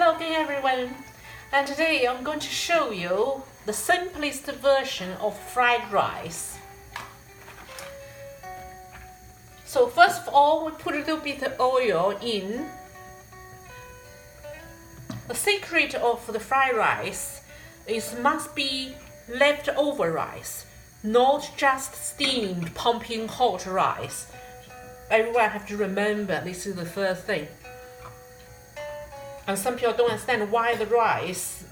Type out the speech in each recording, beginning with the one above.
Hello again everyone, and today I'm going to show you the simplest version of fried rice. So first of all, we put a little bit of oil in. The secret of the fried rice is must be leftover rice, not just steamed pumping hot rice. Everyone have to remember this is the first thing. And some people don't understand why the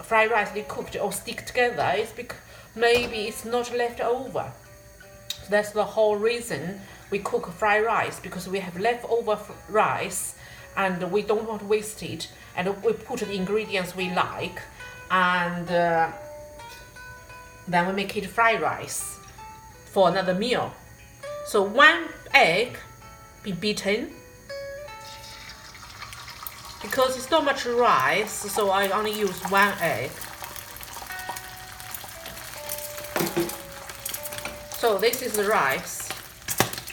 fried rice they cooked or stick together. It's because maybe it's not left over. So that's the whole reason we cook fried rice, because we have leftover rice and we don't want to waste it. And we put the ingredients we like, and then we make it fried rice for another meal. So one egg be beaten. Because it's not much rice, so I only use one egg. So this is the rice.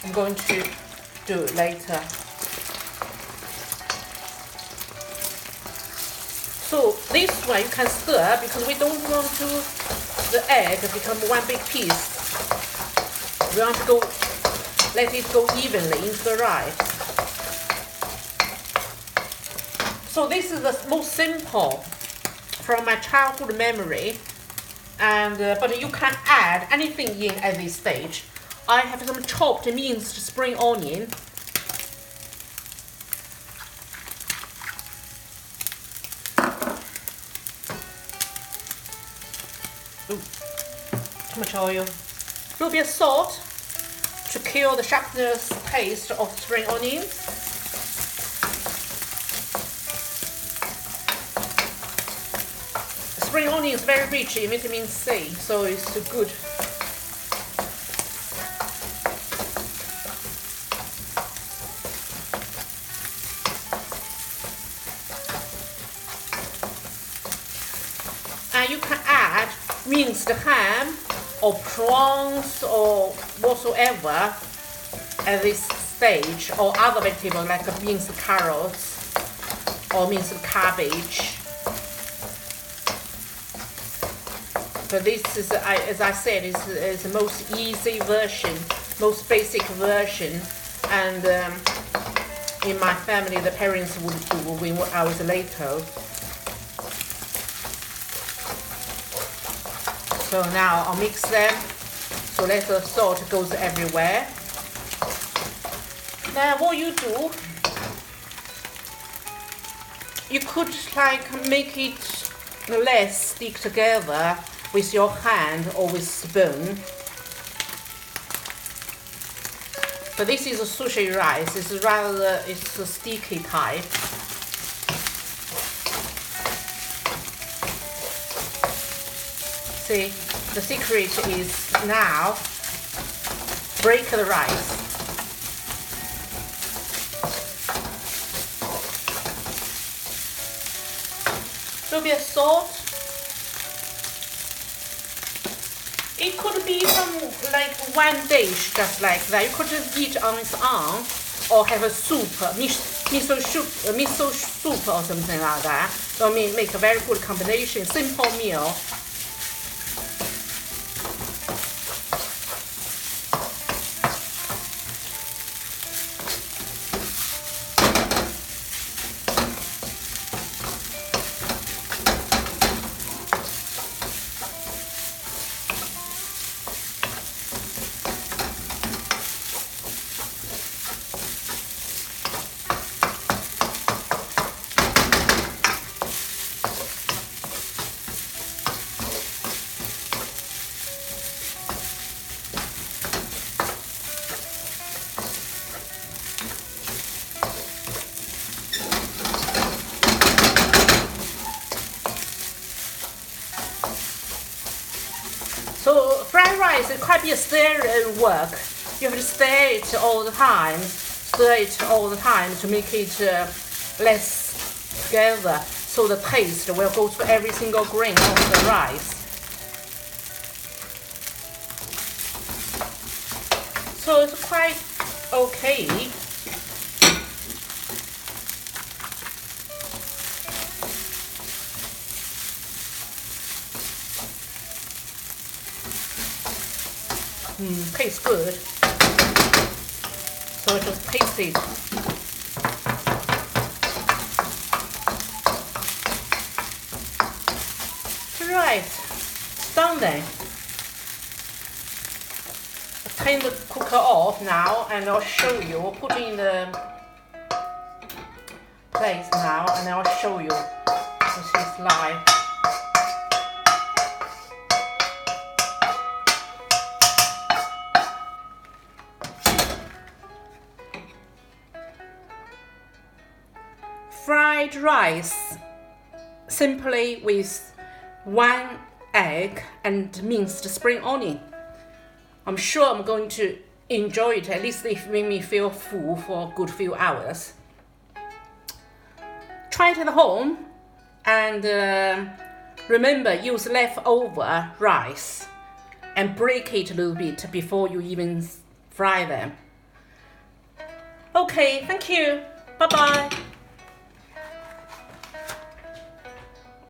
I'm going to do it later. So this one you can stir, because we don't want the egg to become one big piece. We want to let it go evenly into the rice. So this is the most simple from my childhood memory, and but you can add anything in at this stage. I have some chopped minced spring onion. Ooh, too much oil. A little bit of salt to kill the sharpness taste of spring onion. Spring onion is very rich in vitamin C, so it's good. And you can add minced ham or prawns or whatsoever at this stage, or other vegetables like minced carrots or minced cabbage. But this is, as I said, is the most easy version, most basic version, and in my family the parents would do when I was little. So now I'll mix them, so let the salt goes everywhere. Now what you do, you could like make it less stick together with your hand or with spoon. But this is a sushi rice. It's a sticky type. See, the secret is now break the rice. A little bit of salt. It could be some like one dish just like that. You could just eat on its own, or have a soup, miso soup or something like that. So I mean, make a very good combination, simple meal. So fried rice is quite a stir work. You have to stir it all the time, to make it less together, so the taste will go to every single grain of the rice. So it's quite okay. Tastes good. So I just taste it. Right, done then. I'll turn the cooker off now and I'll show you. I'll put it in the place now and I'll show you what it's like. Fried rice, simply with 1 egg and minced spring onion. I'm sure I'm going to enjoy it, at least it made me feel full for a good few hours. Try it at home and remember, use leftover rice and break it a little bit before you even fry them. Okay, thank you. Bye-bye.